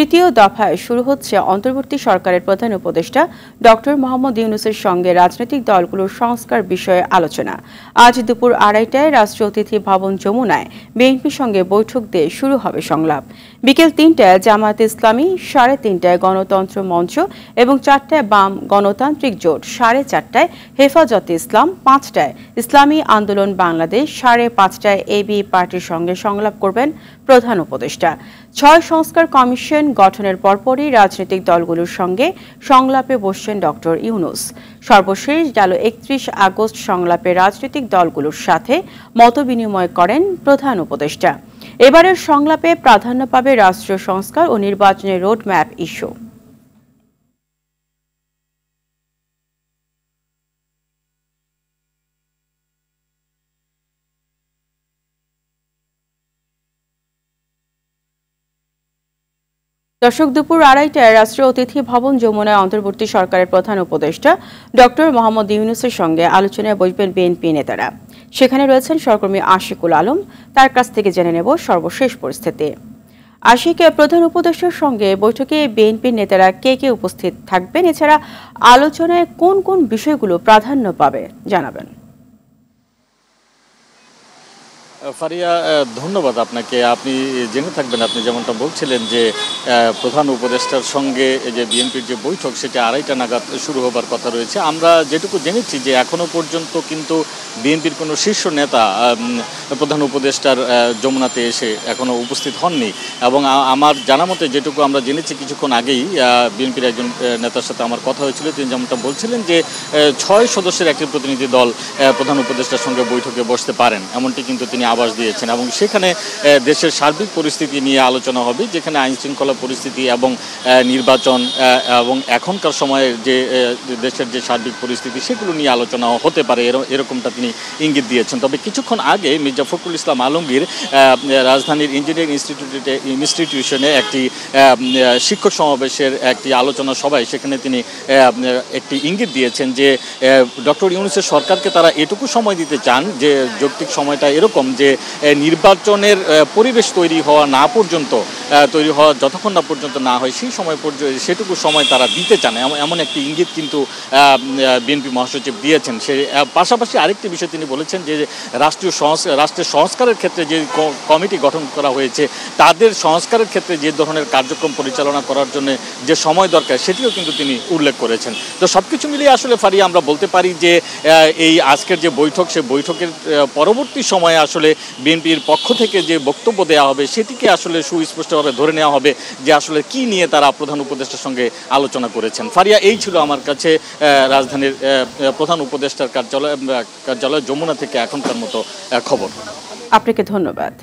তৃতীয় দফায় শুরু হচ্ছে অন্তর্বর্তী সরকারের প্রধান উপদেষ্টা ডক্টর মোহাম্মদ ইউনূসের সঙ্গে রাজনৈতিক দলগুলোর সংস্কার বিষয়ে আলোচনা। আজ দুপুর 2:30টায় রাষ্ট্রীয় অতিথি ভবন যমুনায় বিএনপির সঙ্গে বৈঠক দিয়ে শুরু হবে সংলাপ। বিকেল 3টায় জামায়াতে ইসলামী, 3:30টায় গণতন্ত্র মঞ্চ এবং 4টায় বাম গণতান্ত্রিক জোট, 4:30টায় হেফাজতে ইসলাম, 5টায় ইসলামী আন্দোলন বাংলাদেশ, 5:30টায় এবি পার্টির সঙ্গে সংলাপ করবেন প্রধান উপদেষ্টা। 6 সংস্কার কমিশন গঠনের পরপরই রাজনৈতিক দলগুলোর সঙ্গে সংলাপে বসছেন ডক্টর ইউনূস। সর্বশেষ গেল 31 আগস্ট সংলাপে রাজনৈতিক দলগুলোর সাথে মতবিনিময় করেন প্রধান উপদেষ্টা। এবারের সংলাপে প্রাধান্য পাবে রাষ্ট্রীয় সংস্কার ও নির্বাচনের রোডম্যাপ ইস্যু। দর্শক, দুপুর 2:30টায় রাষ্ট্রীয় অতিথি ভবন যমুনায় অন্তর্বর্তী সরকারের প্রধান উপদেষ্টা ডক্টর মোহাম্মদ ইউনূসের সঙ্গে আলোচনায় বসবেন বিএনপি নেতারা। সেখানে রয়েছেন সহকর্মী আশিকুল আলম। তার কাছ থেকে জেনে নেব সর্বশেষ পরিস্থিতি। আশিক, প্রধান উপদেষ্টার সঙ্গে বৈঠকে বিএনপির নেতারা কে কে উপস্থিত থাকবেন, এছাড়া আলোচনায় কোন কোন বিষয়গুলো প্রাধান্য পাবে জানাবেন। ফারিয়া, ধন্যবাদ আপনাকে। আপনি জেনে থাকবেন, আপনি যেমনটা বলছিলেন যে প্রধান উপদেষ্টার সঙ্গে যে বিএনপির যে বৈঠক সেটা 2:30টা নাগাদ শুরু হবার কথা রয়েছে। আমরা যেটুকু জেনেছি যে এখনও পর্যন্ত কিন্তু বিএনপির কোনো শীর্ষ নেতা প্রধান উপদেষ্টার যমুনাতে এসে এখনও উপস্থিত হননি। এবং আমার জানা মতে যেটুকু আমরা জেনেছি কিছুক্ষণ আগেই বিএনপির একজন নেতার সাথে আমার কথা হয়েছিল, তিনি যেমনটা বলছিলেন যে 6 সদস্যের একটি প্রতিনিধি দল প্রধান উপদেষ্টার সঙ্গে বৈঠকে বসতে পারেন, এমনটি কিন্তু তিনি আভাস দিয়েছেন। এবং সেখানে দেশের সার্বিক পরিস্থিতি নিয়ে আলোচনা হবে, যেখানে আইনশৃঙ্খলা পরিস্থিতি এবং নির্বাচন এবং এখনকার সময়ে যে দেশের যে সার্বিক পরিস্থিতি সেগুলো নিয়ে আলোচনা হতে পারে, এরকমটা তিনি ইঙ্গিত দিয়েছেন। তবে কিছুক্ষণ আগে মির্জা ফখরুল ইসলাম আলমগীর রাজধানীর ইঞ্জিনিয়ারিং ইনস্টিটিউশনে একটি শিক্ষক সমাবেশের একটি আলোচনা সভায় সেখানে তিনি একটি ইঙ্গিত দিয়েছেন যে ডক্টর ইউনূসের সরকারকে তারা এটুকু সময় দিতে চান, যে যৌক্তিক সময়টা এরকম যে নির্বাচনের পরিবেশ তৈরি হওয়া যতক্ষণ না পর্যন্ত না হয় সেই সময় পর্যন্ত সেটুকু সময় তারা দিতে চান, এমন একটি ইঙ্গিত কিন্তু বিএনপি মহাসচিব দিয়েছেন। সে পাশাপাশি আরেকটি বিষয় তিনি বলেছেন যে রাষ্ট্রের সংস্কারের ক্ষেত্রে যে কমিটি গঠন করা হয়েছে তাদের সংস্কারের ক্ষেত্রে যে ধরনের কার্যক্রম পরিচালনা করার জন্য যে সময় দরকার সেটিও কিন্তু তিনি উল্লেখ করেছেন। তো সবকিছু মিলিয়ে আসলে ফারিয়া আমরা বলতে পারি যে এই আজকের যে বৈঠক, সে বৈঠকের পরবর্তী সময়ে আসলে বিএনপির পক্ষ থেকে যে বক্তব্য দেওয়া হবে সেটিকে আসলে সুস্পষ্টভাবে ধরে নেওয়া হবে যে আসলে কি নিয়ে তারা প্রধান উপদেষ্টার সঙ্গে আলোচনা করেছেন। ফারিয়া, এই ছিল আমার কাছে রাজধানীর প্রধান উপদেষ্টার কার্যালয় যমুনা থেকে এখনকার মতো খবর। আপনাকে ধন্যবাদ।